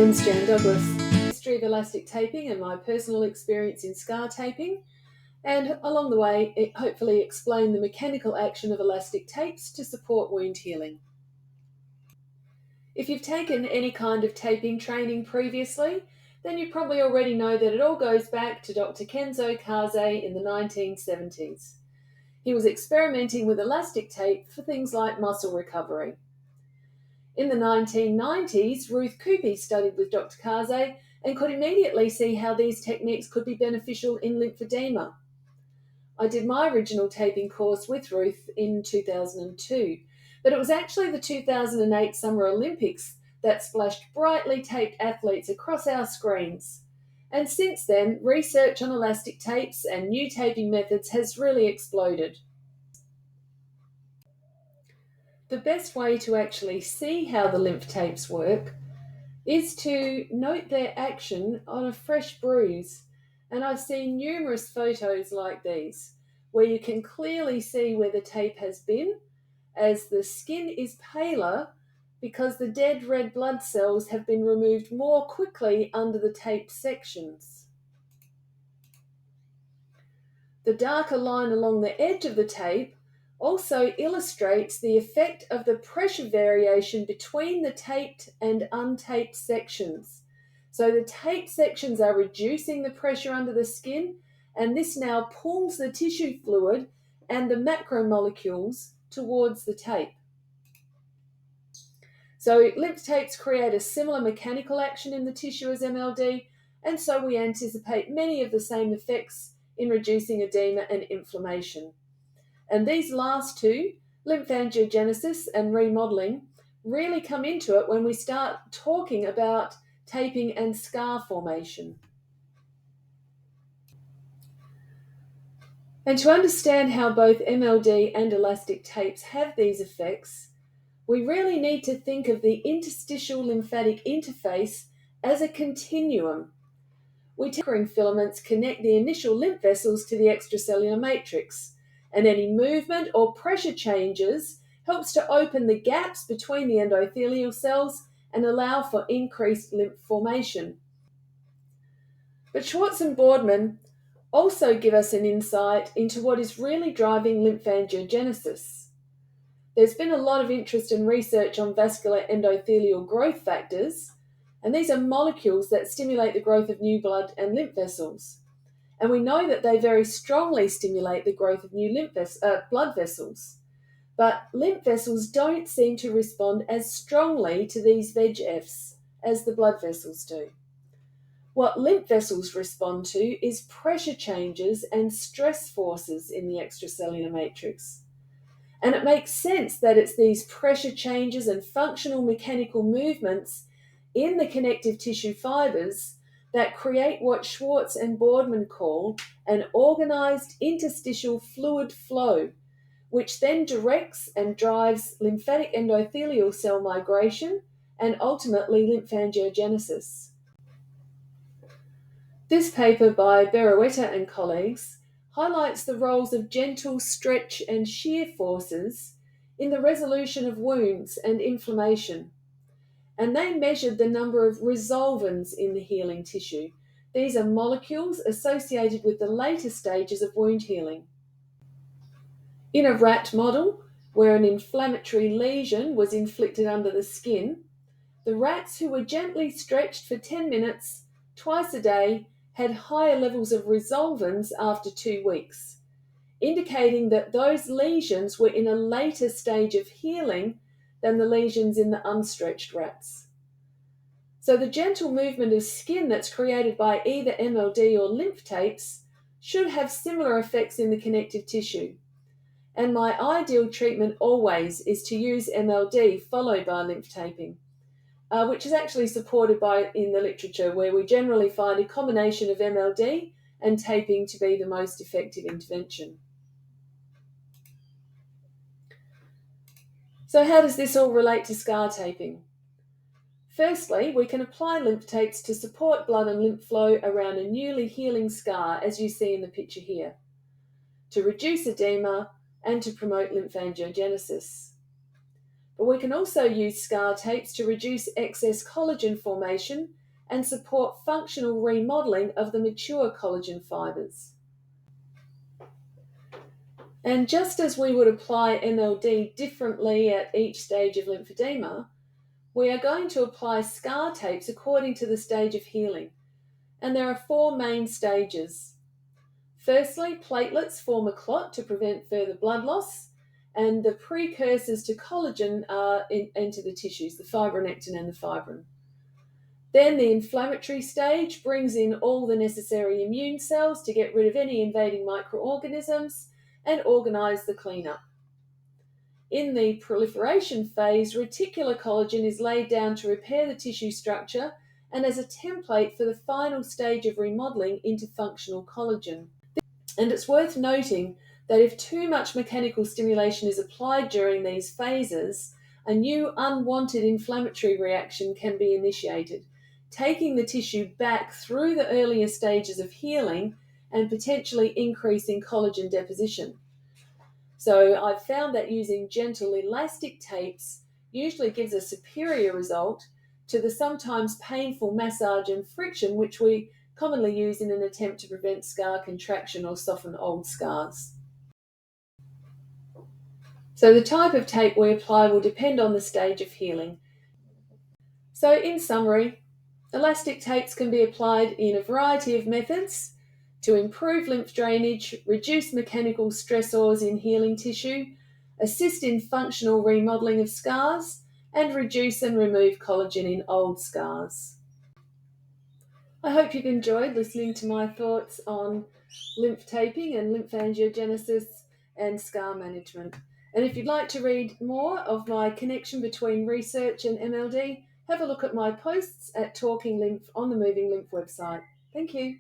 name's Jan Douglas. History of elastic taping and my personal experience in scar taping, and along the way, it hopefully explain the mechanical action of elastic tapes to support wound healing. If you've taken any kind of taping training previously, then you probably already know that it all goes back to Dr. Kenzo Kaze in the 1970s. He was experimenting with elastic tape for things like muscle recovery. In the 1990s, Ruth Coopey studied with Dr. Kaze and could immediately see how these techniques could be beneficial in lymphedema. I did my original taping course with Ruth in 2002, but it was actually the 2008 Summer Olympics that splashed brightly taped athletes across our screens. And since then, research on elastic tapes and new taping methods has really exploded. The best way to actually see how the lymph tapes work is to note their action on a fresh bruise. And I've seen numerous photos like these, where you can clearly see where the tape has been, as the skin is paler because the dead red blood cells have been removed more quickly under the tape sections. The darker line along the edge of the tape also illustrates the effect of the pressure variation between the taped and untaped sections. So the taped sections are reducing the pressure under the skin, and this now pulls the tissue fluid and the macromolecules towards the tape. So lymph tapes create a similar mechanical action in the tissue as MLD, and so we anticipate many of the same effects in reducing edema and inflammation. And these last two, lymphangiogenesis and remodeling, really come into it when we start talking about taping and scar formation. And to understand how both MLD and elastic tapes have these effects, we really need to think of the interstitial lymphatic interface as a continuum. Tapering filaments connect the initial lymph vessels to the extracellular matrix, and any movement or pressure changes helps to open the gaps between the endothelial cells and allow for increased lymph formation. But Schwartz and Boardman also give us an insight into what is really driving lymphangiogenesis. There's been a lot of interest and research on vascular endothelial growth factors, and these are molecules that stimulate the growth of new blood and lymph vessels. And we know that they very strongly stimulate the growth of new blood vessels. But lymph vessels don't seem to respond as strongly to these VEGFs as the blood vessels do. What lymph vessels respond to is pressure changes and stress forces in the extracellular matrix. And it makes sense that it's these pressure changes and functional mechanical movements in the connective tissue fibers that create what Schwartz and Boardman call an organized interstitial fluid flow, which then directs and drives lymphatic endothelial cell migration and ultimately lymphangiogenesis. This paper by Berrueta and colleagues highlights the roles of gentle stretch and shear forces in the resolution of wounds and inflammation. And they measured the number of resolvins in the healing tissue. These are molecules associated with the later stages of wound healing. In a rat model, where an inflammatory lesion was inflicted under the skin, the rats who were gently stretched for 10 minutes twice a day had higher levels of resolvins after 2 weeks, indicating that those lesions were in a later stage of healing than the lesions in the unstretched rats. So the gentle movement of skin that's created by either MLD or lymph tapes should have similar effects in the connective tissue. And my ideal treatment always is to use MLD followed by lymph taping, which is actually supported by in the literature, where we generally find a combination of MLD and taping to be the most effective intervention. So how does this all relate to scar taping? Firstly, we can apply lymph tapes to support blood and lymph flow around a newly healing scar, as you see in the picture here, to reduce edema and to promote lymphangiogenesis. But we can also use scar tapes to reduce excess collagen formation and support functional remodeling of the mature collagen fibers. And just as we would apply MLD differently at each stage of lymphedema, we are going to apply scar tapes according to the stage of healing. And there are 4 main stages. Firstly, platelets form a clot to prevent further blood loss, and the precursors to collagen enter the tissues, the fibronectin and the fibrin. Then the inflammatory stage brings in all the necessary immune cells to get rid of any invading microorganisms and organise the cleanup. In the proliferation phase, reticular collagen is laid down to repair the tissue structure and as a template for the final stage of remodeling into functional collagen. And it's worth noting that if too much mechanical stimulation is applied during these phases, a new unwanted inflammatory reaction can be initiated, taking the tissue back through the earlier stages of healing and potentially increasing collagen deposition. So I've found that using gentle elastic tapes usually gives a superior result to the sometimes painful massage and friction which we commonly use in an attempt to prevent scar contraction or soften old scars. So the type of tape we apply will depend on the stage of healing. So in summary, elastic tapes can be applied in a variety of methods to improve lymph drainage, reduce mechanical stressors in healing tissue, assist in functional remodeling of scars, and reduce and remove collagen in old scars. I hope you've enjoyed listening to my thoughts on lymph taping and lymphangiogenesis and scar management. And if you'd like to read more of my connection between research and MLD, have a look at my posts at Talking Lymph on the Moving Lymph website. Thank you.